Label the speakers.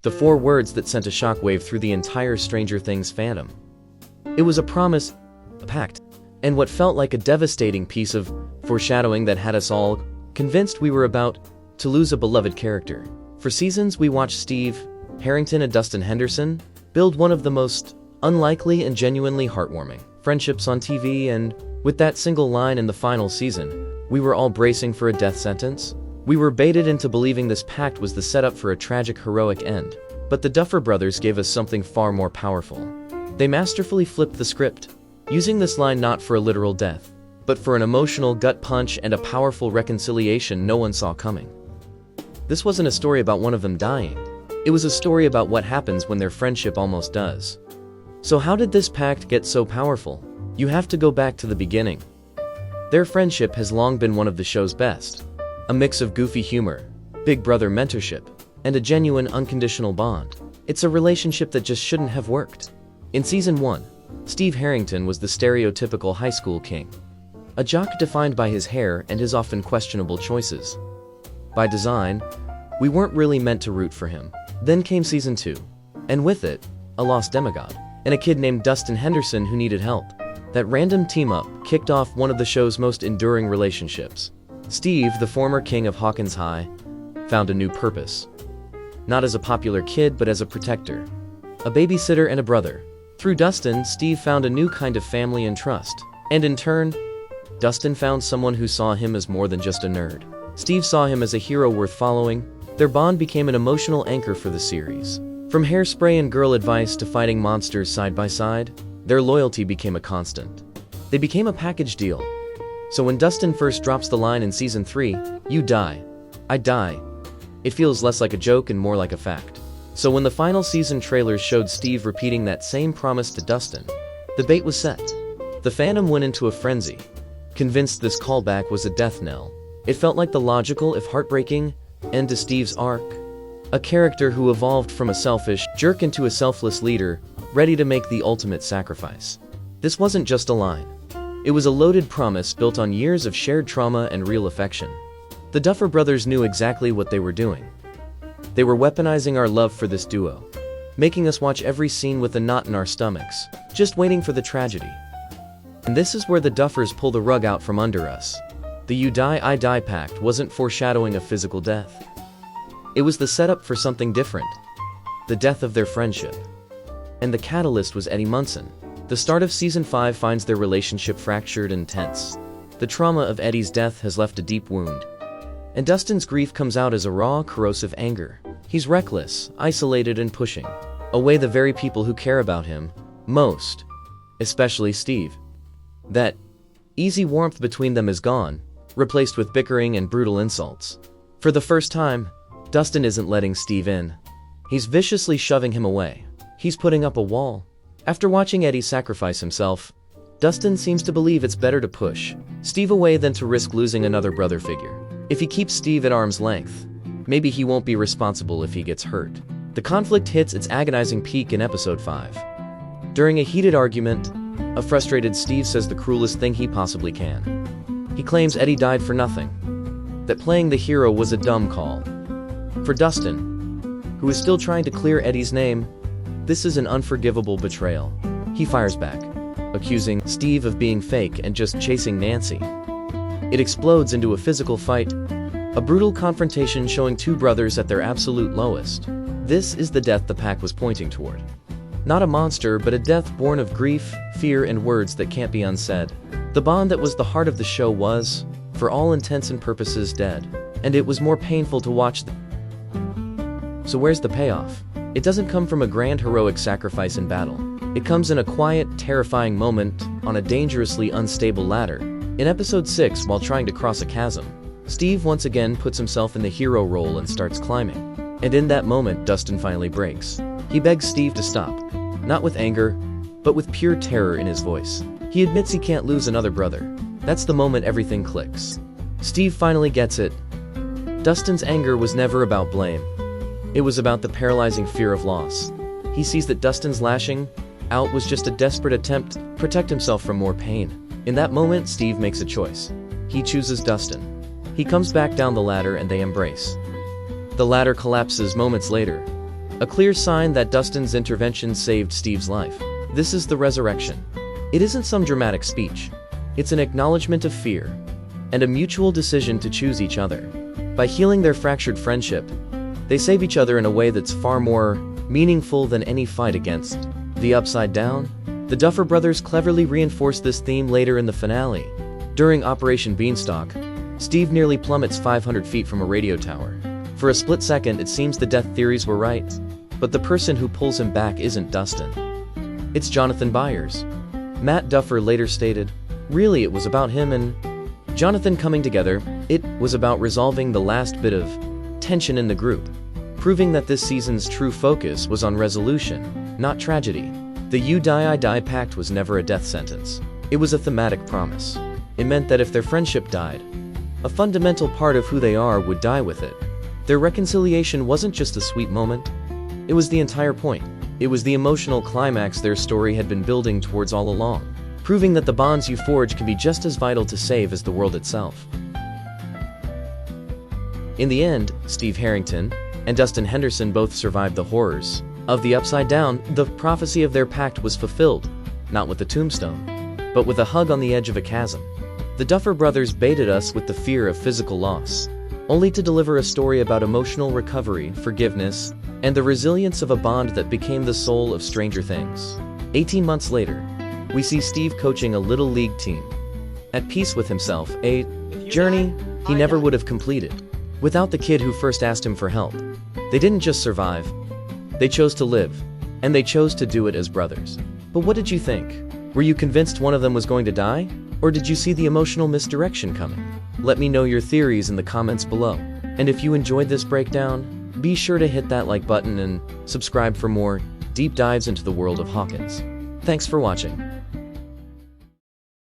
Speaker 1: The 4 words that sent a shockwave through the entire Stranger Things fandom. It was a promise, a pact, and what felt like a devastating piece of foreshadowing that had us all convinced we were about to lose a beloved character. For seasons, we watched Steve, Harrington, and Dustin Henderson build one of the most unlikely and genuinely heartwarming friendships on TV, and with that single line in the final season, we were all bracing for a death sentence. We were baited into believing this pact was the setup for a tragic, heroic end. But the Duffer Brothers gave us something far more powerful. They masterfully flipped the script, using this line not for a literal death, but for an emotional gut punch and a powerful reconciliation no one saw coming. This wasn't a story about one of them dying. It was a story about what happens when their friendship almost does. So how did this pact get so powerful? You have to go back to the beginning. Their friendship has long been one of the show's best. A mix of goofy humor, big brother mentorship, and a genuine unconditional bond. It's a relationship that just shouldn't have worked. In season 1, Steve Harrington was the stereotypical high school king. A jock defined by his hair and his often questionable choices. By design, we weren't really meant to root for him. Then came season 2, and with it, a lost demigod, and a kid named Dustin Henderson who needed help. That random team-up kicked off one of the show's most enduring relationships. Steve, the former king of Hawkins High, found a new purpose. Not as a popular kid, but as a protector, a babysitter and a brother. Through Dustin, Steve found a new kind of family and trust. And in turn, Dustin found someone who saw him as more than just a nerd. Steve saw him as a hero worth following. Their bond became an emotional anchor for the series. From hairspray and girl advice to fighting monsters side by side, their loyalty became a constant. They became a package deal. So when Dustin first drops the line in season 3, "You die, I die," it feels less like a joke and more like a fact. So when the final season trailers showed Steve repeating that same promise to Dustin, the bait was set. The fandom went into a frenzy, convinced this callback was a death knell. It felt like the logical, if heartbreaking, end to Steve's arc. A character who evolved from a selfish jerk into a selfless leader, ready to make the ultimate sacrifice. This wasn't just a line. It was a loaded promise built on years of shared trauma and real affection. The Duffer Brothers knew exactly what they were doing. They were weaponizing our love for this duo, making us watch every scene with a knot in our stomachs, just waiting for the tragedy. And this is where the Duffers pull the rug out from under us. The "You die, I die" pact wasn't foreshadowing a physical death. It was the setup for something different, the death of their friendship. And the catalyst was Eddie Munson. The start of season 5 finds their relationship fractured and tense. The trauma of Eddie's death has left a deep wound. And Dustin's grief comes out as a raw, corrosive anger. He's reckless, isolated, and pushing away the very people who care about him most, especially Steve. That easy warmth between them is gone, replaced with bickering and brutal insults. For the first time, Dustin isn't letting Steve in. He's viciously shoving him away. He's putting up a wall. After watching Eddie sacrifice himself, Dustin seems to believe it's better to push Steve away than to risk losing another brother figure. If he keeps Steve at arm's length, maybe he won't be responsible if he gets hurt. The conflict hits its agonizing peak in episode 5. During a heated argument, a frustrated Steve says the cruelest thing he possibly can. He claims Eddie died for nothing, that playing the hero was a dumb call. For Dustin, who is still trying to clear Eddie's name, this is an unforgivable betrayal. He fires back, accusing Steve of being fake and just chasing Nancy. It explodes into a physical fight, a brutal confrontation showing two brothers at their absolute lowest. This is the death the pack was pointing toward. Not a monster, but a death born of grief, fear, and words that can't be unsaid. The bond that was the heart of the show was, for all intents and purposes, dead. And it was more painful to watch. So where's the payoff? It doesn't come from a grand heroic sacrifice in battle. It comes in a quiet, terrifying moment on a dangerously unstable ladder. In episode 6, while trying to cross a chasm, Steve once again puts himself in the hero role and starts climbing. And in that moment, Dustin finally breaks. He begs Steve to stop. Not with anger, but with pure terror in his voice. He admits he can't lose another brother. That's the moment everything clicks. Steve finally gets it. Dustin's anger was never about blame. It was about the paralyzing fear of loss. He sees that Dustin's lashing out was just a desperate attempt to protect himself from more pain. In that moment, Steve makes a choice. He chooses Dustin. He comes back down the ladder and they embrace. The ladder collapses moments later, A clear sign that Dustin's intervention saved Steve's life. This is the resurrection. It isn't some dramatic speech. It's an acknowledgement of fear and a mutual decision to choose each other. By healing their fractured friendship, they save each other in a way that's far more meaningful than any fight against the Upside Down. The Duffer Brothers cleverly reinforce this theme later in the finale. During Operation Beanstalk, Steve nearly plummets 500 feet from a radio tower. For a split second, it seems the death theories were right, but the person who pulls him back isn't Dustin. It's Jonathan Byers. Matt Duffer later stated, "Really, it was about him and Jonathan coming together. It was about resolving the last bit of tension in the group, proving that this season's true focus was on resolution, not tragedy. The You Die I Die pact was never a death sentence. It was a thematic promise. It meant that if their friendship died, a fundamental part of who they are would die with it. Their reconciliation wasn't just a sweet moment. It was the entire point. It was the emotional climax their story had been building towards all along, proving that the bonds you forge can be just as vital to save as the world itself." In the end, Steve Harrington and Dustin Henderson both survived the horrors of the Upside Down. The prophecy of their pact was fulfilled, not with a tombstone, but with a hug on the edge of a chasm. The Duffer Brothers baited us with the fear of physical loss, only to deliver a story about emotional recovery, forgiveness, and the resilience of a bond that became the soul of Stranger Things. 18 months later, we see Steve coaching a little league team, at peace with himself, a journey he never would have completed without the kid who first asked him for help. They didn't just survive, they chose to live, and they chose to do it as brothers. But what did you think? Were you convinced one of them was going to die? Or did you see the emotional misdirection coming? Let me know your theories in the comments below. And if you enjoyed this breakdown, be sure to hit that like button and subscribe for more deep dives into the world of Hawkins. Thanks for watching.